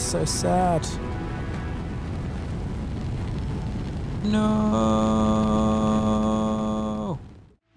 so sad. No!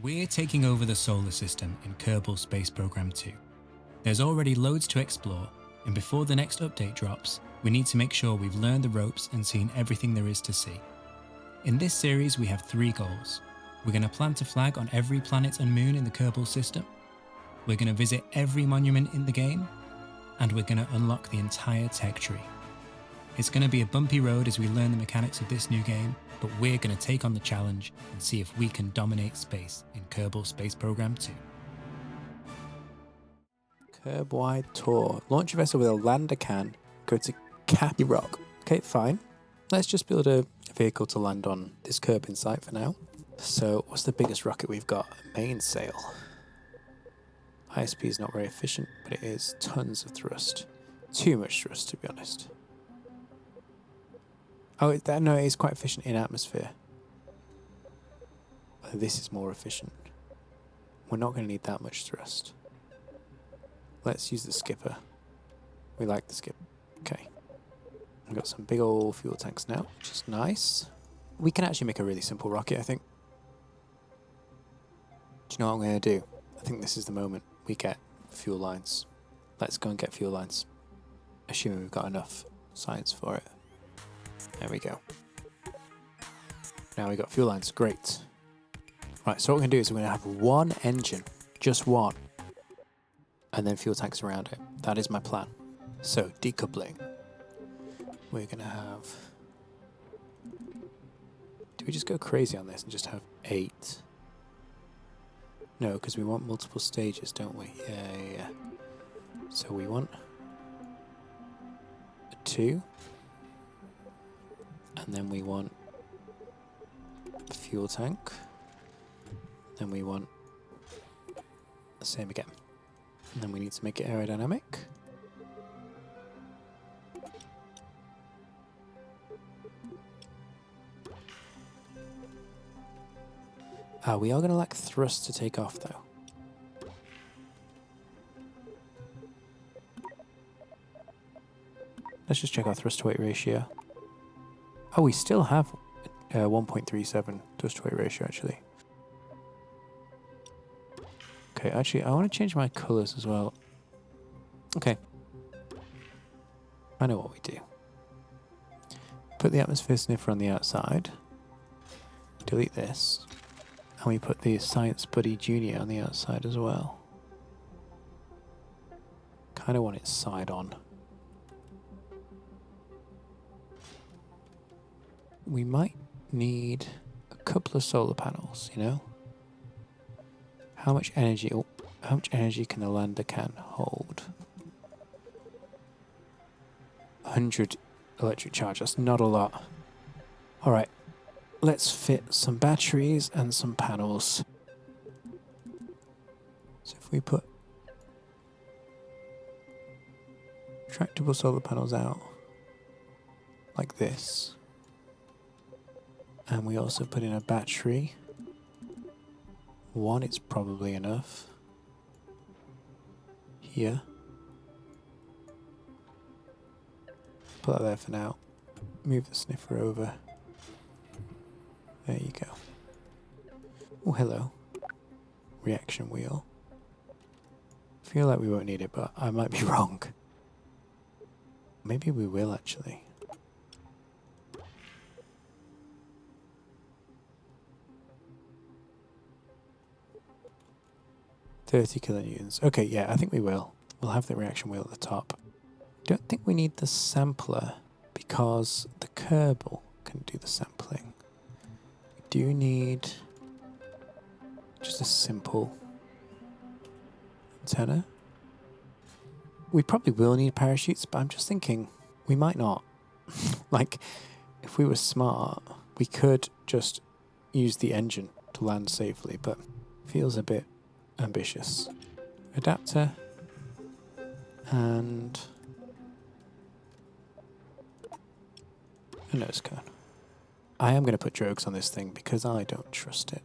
We're taking over the solar system in Kerbal Space Program 2. There's already loads to explore, and before the next update drops, we need to make sure we've learned the ropes and seen everything there is to see. In this series, we have 3 goals. We're going to plant a flag on every planet and moon in the Kerbal system. We're going to visit every monument in the game, and we're going to unlock the entire tech tree. It's going to be a bumpy road as we learn the mechanics of this new game, but we're going to take on the challenge and see if we can dominate space in Kerbal Space Program 2. Curb-wide tour. Launch a vessel with a lander can. Go to Cappy Rock. Okay, fine. Let's just build a vehicle to land on this Kerbin site for now. So, what's the biggest rocket we've got? Mainsail. ISP is not very efficient, but it is tons of thrust. Too much thrust, to be honest. Oh, no, it is quite efficient in atmosphere. This is more efficient. We're not going to need that much thrust. Let's use the skipper. We like the skipper. Okay. We've got some big old fuel tanks now, which is nice. We can actually make a really simple rocket, I think. Do you know what I'm going to do? I think this is the moment we get fuel lines. Let's go and get fuel lines. Assuming we've got enough science for it. There we go. Now we've got fuel lines. Great. Right, so what we're going to do is we're going to have one engine. Just one. And then fuel tanks around it. That is my plan. So, decoupling. We're going to have... Do we just go crazy on this and just have 8? No, because we want multiple stages, don't we? Yeah. So we want a 2. And then we want a fuel tank. Then we want the same again. And then we need to make it aerodynamic. We are going to lack thrust to take off though. Let's just check our thrust to weight ratio. Oh, we still have 1.37 thrust to weight ratio actually. Okay, actually, I want to change my colours as well. Okay. I know what we do. Put the atmosphere sniffer on the outside. Delete this. And we put the Science Buddy Junior on the outside as well. Kind of want it side on. We might need a couple of solar panels, you know? How much energy can the lander can hold? 100 electric charge, that's not a lot. Alright, let's fit some batteries and some panels. So if we put retractable solar panels out like this, and we also put in a battery. 1, it's probably enough. Here. Put that there for now. Move the sniffer over. There you go. Oh, hello. Reaction wheel. Feel like we won't need it, but I might be wrong. Maybe we will actually. $30 kilonewtons. Okay, yeah, I think we will. We'll have the reaction wheel at the top. Don't think we need the sampler because the Kerbal can do the sampling. We do need just a simple antenna. We probably will need parachutes, but I'm just thinking we might not. Like, if we were smart, we could just use the engine to land safely, but feels a bit ambitious. Adapter and a nose cone. I am going to put drogues on this thing because I don't trust it.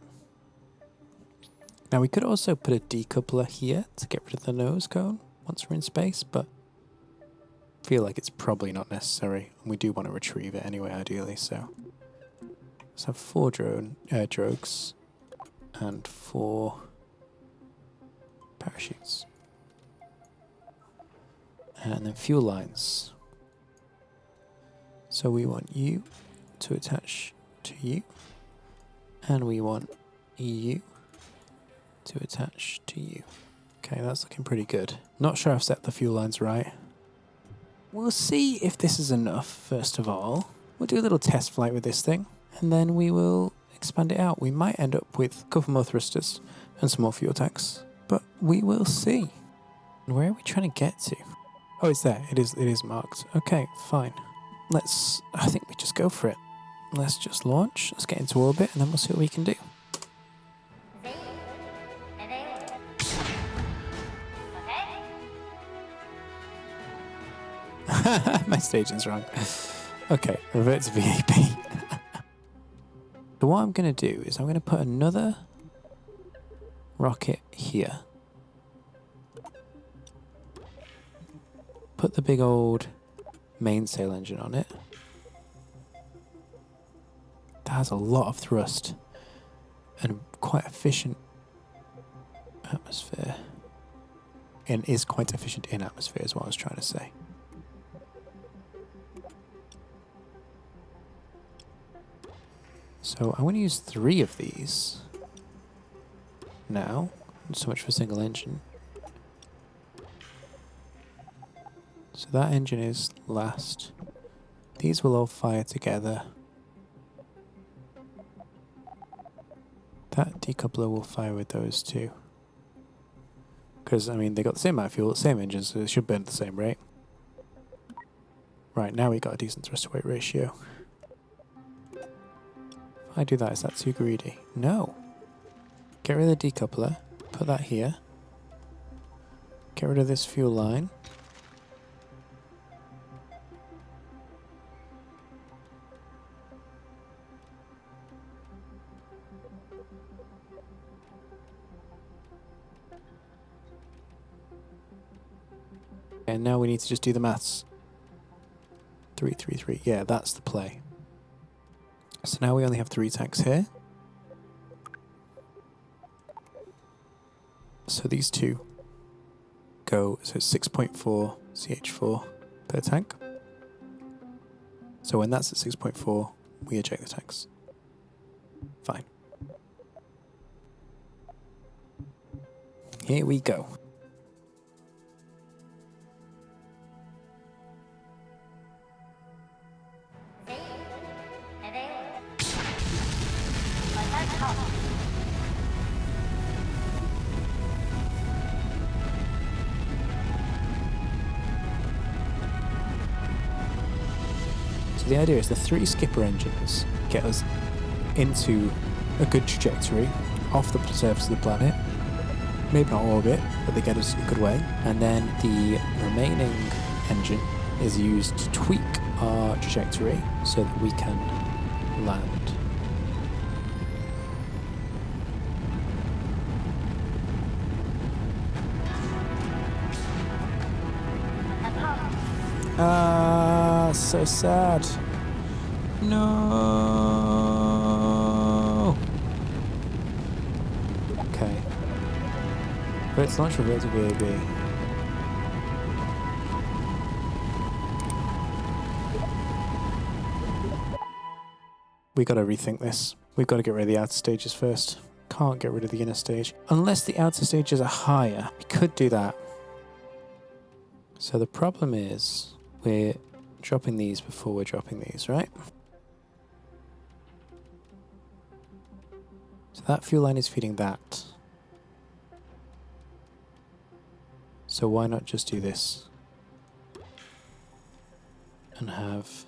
Now we could also put a decoupler here to get rid of the nose cone once we're in space, but feel like it's probably not necessary. And we do want to retrieve it anyway, ideally, so. Let's have 4 drogues and 4 parachutes. And then fuel lines. So we want you to attach to you. And we want you to attach to you. Okay, that's looking pretty good. Not sure I've set the fuel lines right. We'll see if this is enough, first of all. We'll do a little test flight with this thing, and then we will expand it out. We might end up with a couple more thrusters and some more fuel tanks, but we will see. And where are we trying to get to? Oh, it's there. It is marked. Okay, fine. I think we just go for it. Let's just launch. Let's get into orbit, and then we'll see what we can do. My staging's wrong. Okay, revert to VAP. So what I'm going to do is I'm going to put another rocket here. Put the big old mainsail engine on it. That has a lot of thrust and quite efficient atmosphere. And is quite efficient in atmosphere is what I was trying to say. So I want to use 3 of these now. Not so much for a single engine. So that engine is last. These will all fire together. That decoupler will fire with those two. Because, I mean, they got the same amount of fuel, the same engines, so they should burn at the same rate. Right, now we got a decent thrust-to-weight ratio. I do that, is that too greedy? No. Get rid of the decoupler, put that here. Get rid of this fuel line. And now we need to just do the maths. 3, 3, 3. Yeah, that's the play. So now we only have 3 tanks here. So these 2 go, so 6.4 CH4 per tank. So when that's at 6.4, we eject the tanks. Fine. Here we go. So the idea is the 3 skipper engines get us into a good trajectory off the surface of the planet. Maybe not orbit, but they get us a good way. And then the remaining engine is used to tweak our trajectory so that we can land. Ah, so sad. No. Okay. But it's launch revert to VAB. We gotta rethink this. We've got to get rid of the outer stages first. Can't get rid of the inner stage. Unless the outer stages are higher. We could do that. So the problem is we're dropping these before we're dropping these, right? So that fuel line is feeding that. So why not just do this? And have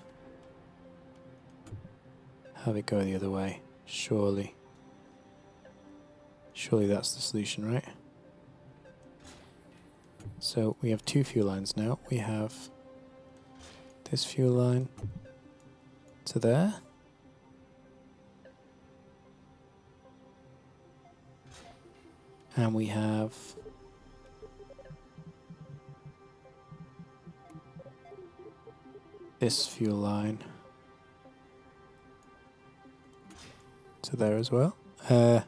it go the other way. Surely that's the solution, right? So we have 2 fuel lines now. We have this fuel line to there. And we have this fuel line to there as well. No,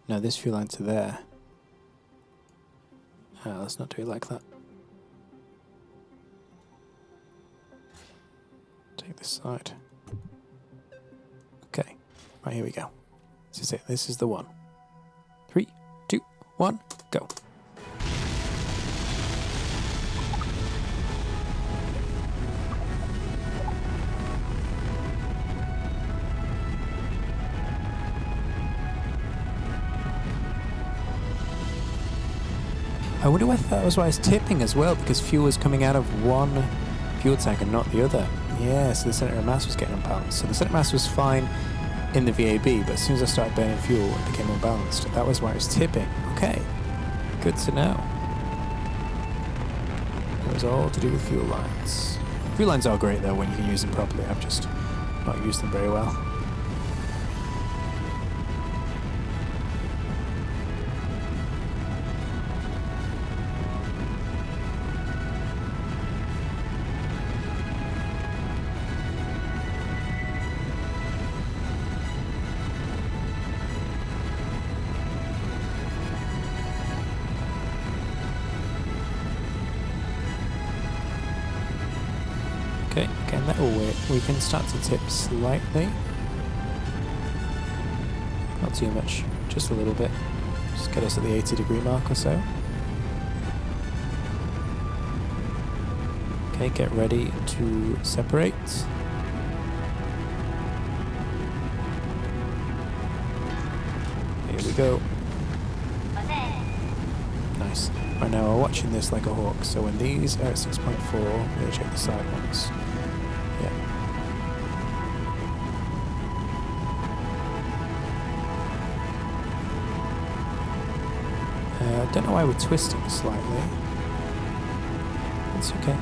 this fuel line to there. Let's not do it like that. Take this side. Okay, right, here we go. This is it. This is the one. 3, 2, 1, go. I wonder whether that was why I was tipping as well, because fuel was coming out of one fuel tank and not the other. Yeah, so the center of mass was getting unbalanced. So the center of mass was fine in the VAB, but as soon as I started burning fuel, it became unbalanced. That was why I was tipping. Okay, good to know. It was all to do with fuel lines. Fuel lines are great though when you can use them properly. I've just not used them very well. Okay, again that will work. We can start to tip slightly. Not too much, just a little bit. Just get us at the 80-degree mark or so. Okay, get ready to separate. Here we go. Nice. Right now we're watching this like a hawk, so when these are at 6.4, we'll check the side ones. Yeah. I don't know why we're twisting slightly. It's okay.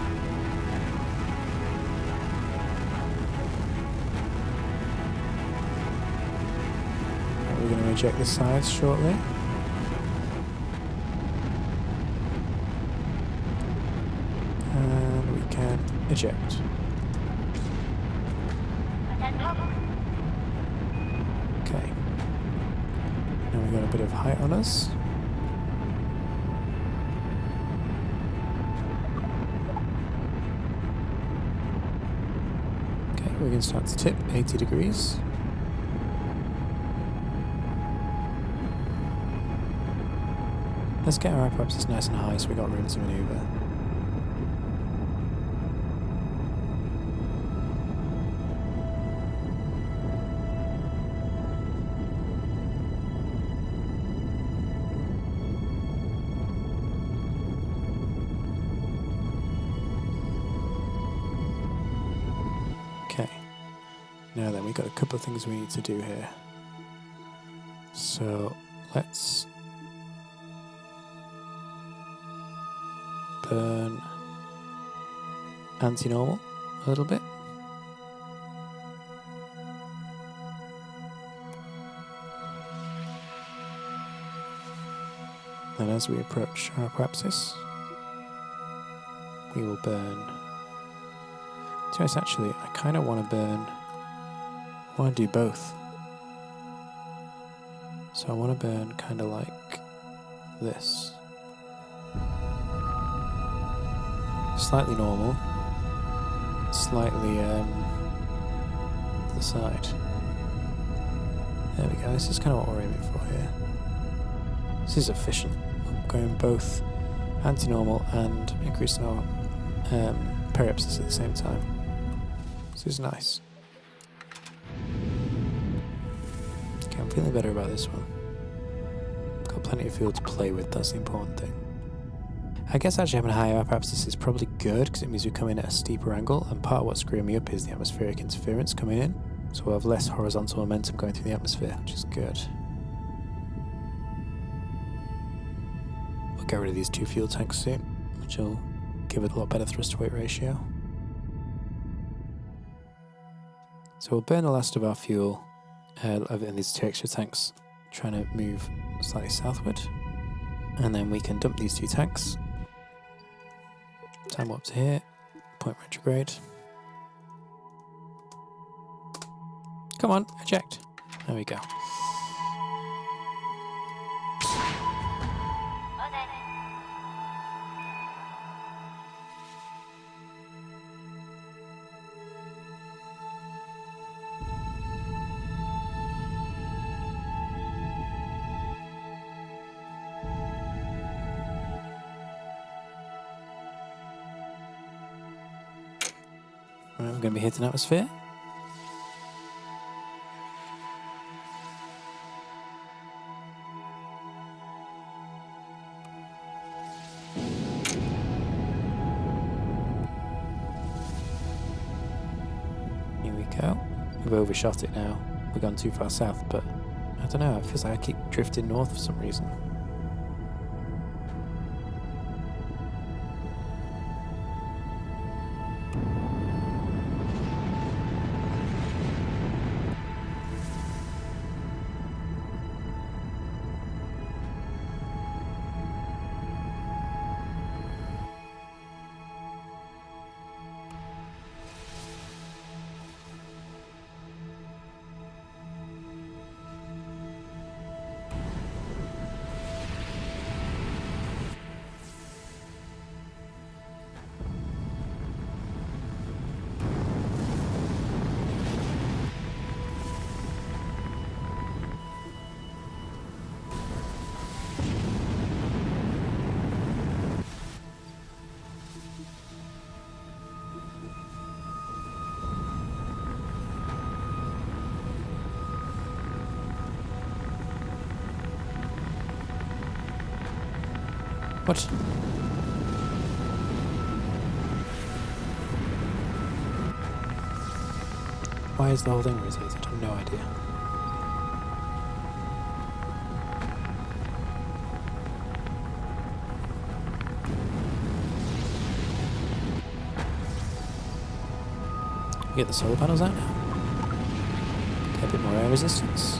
We're going to eject the sides shortly. And we can eject. Okay. Now we've got a bit of height on us. Okay, we can start to tip 80 degrees. Let's get our apoapsis nice and high so we've got room to maneuver. Okay, now then, we've got a couple of things we need to do here. So let's burn anti-normal a little bit. Then as we approach our apoapsis, we will burn. To be honest, actually, I kind of want to burn, I want to do both. So I want to burn kind of like this. Slightly normal, slightly to the side. There we go, this is kind of what we're aiming for here. This is efficient. I'm going both anti-normal and increasing our periapsis at the same time. This is nice. Okay, I'm feeling better about this one. Got plenty of fuel to play with, that's the important thing. I guess actually having a higher apoapsis is probably good because it means we come in at a steeper angle, and part of what's screwing me up is the atmospheric interference coming in. So we'll have less horizontal momentum going through the atmosphere, which is good. We'll get rid of these 2 fuel tanks soon, which will give it a lot better thrust to weight ratio. So we'll burn the last of our fuel in these 2 extra tanks, trying to move slightly southward. And then we can dump these 2 tanks. Time up to here, point retrograde. Come on, eject. There we go. Right, we're going to be hitting atmosphere. Here we go. We've overshot it now. We've gone too far south, but I don't know. It feels like I keep drifting north for some reason. What? Why is the whole thing rotated? I have no idea. Get the solar panels out now. Get a bit more air resistance.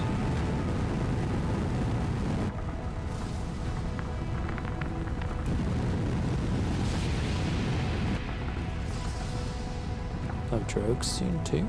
Have drogues soon too.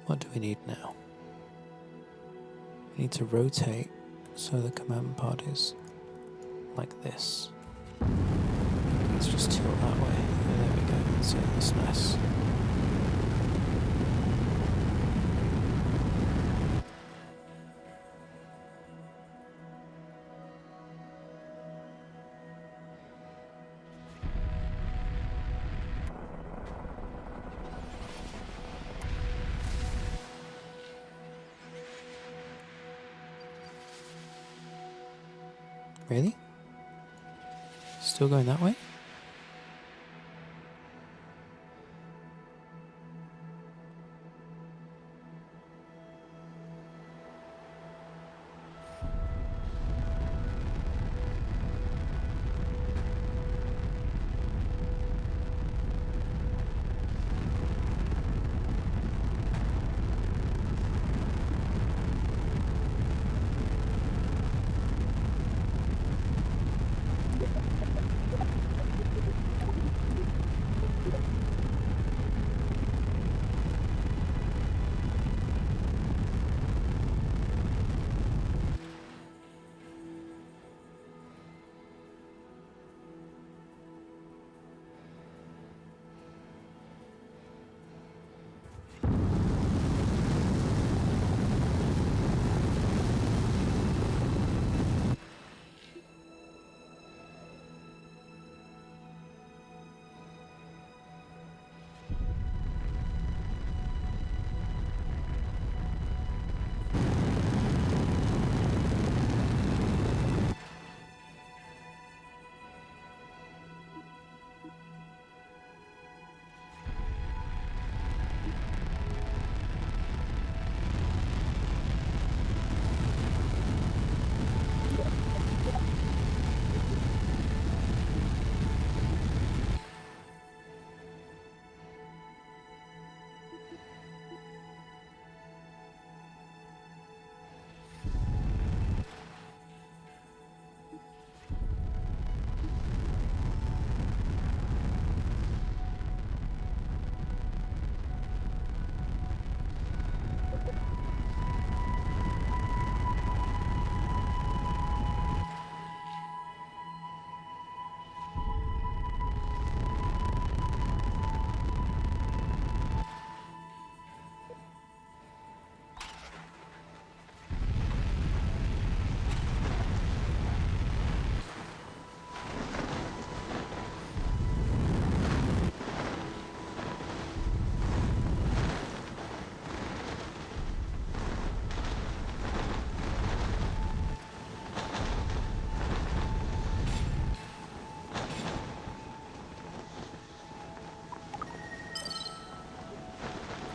What do we need now? We need to rotate so the command pod is like this. Let's just tilt that way. There we go. That's it. That's nice. Really? Still going that way?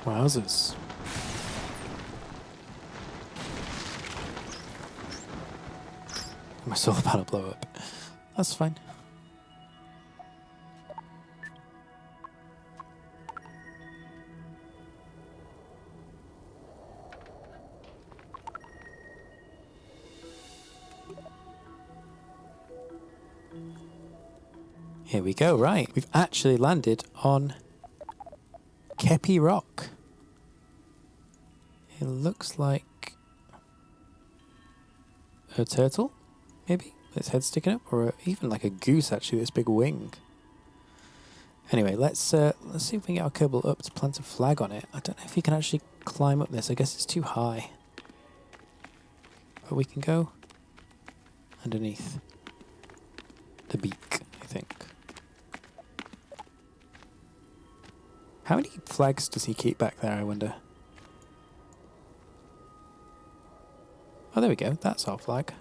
Wowzers. My solar panel blow up. That's fine. Here we go, right. We've actually landed on Kepi Rock. It looks like a turtle, maybe, with its head sticking up, or even like a goose, actually, with its big wing. Anyway, let's see if we can get our Kerbal up to plant a flag on it. I don't know if you can actually climb up this. I guess it's too high. But we can go underneath the beak, I think. How many flags does he keep back there, I wonder? Oh, there we go. That's our flag.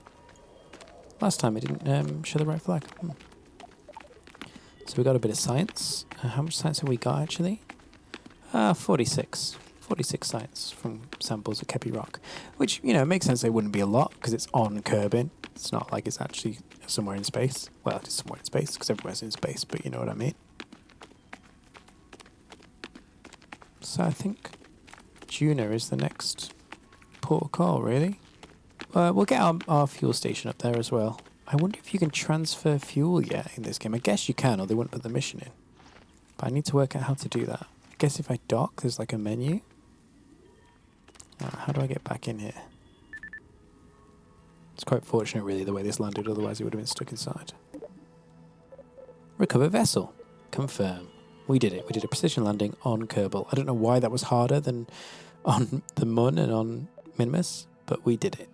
Last time it didn't show the right flag. So we got a bit of science. How much science have we got, actually? 46. 46 science from samples at Kepi Rock. Which, you know, makes sense they wouldn't be a lot, because it's on Kerbin. It's not like it's actually somewhere in space. Well, it is somewhere in space, because everywhere's in space, but you know what I mean. So I think Juna is the next port of call, really. We'll get our fuel station up there as well. I wonder if you can transfer fuel yet in this game. I guess you can, or they wouldn't put the mission in. But I need to work out how to do that. I guess if I dock, there's like a menu. How do I get back in here? It's quite fortunate, really, the way this landed. Otherwise, it would have been stuck inside. Recover vessel. Confirm. We did it. We did a precision landing on Kerbal. I don't know why that was harder than on the Mun and on Minimus, but we did it.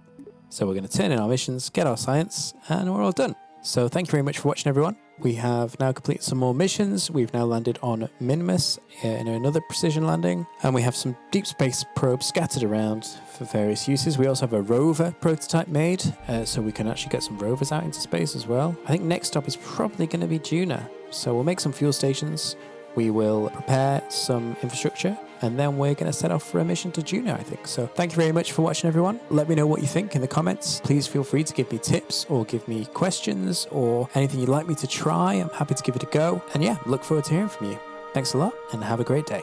So we're going to turn in our missions, get our science, and we're all done. So thank you very much for watching, everyone. We have now completed some more missions. We've now landed on Minimus in another precision landing, and we have some deep space probes scattered around for various uses. We also have a rover prototype made, so we can actually get some rovers out into space as well. I think next stop is probably going to be Juna. So we'll make some fuel stations. We will prepare some infrastructure, and then we're going to set off for a mission to Juna, I think. So thank you very much for watching, everyone. Let me know what you think in the comments. Please feel free to give me tips or give me questions or anything you'd like me to try. I'm happy to give it a go. And yeah, look forward to hearing from you. Thanks a lot, and have a great day.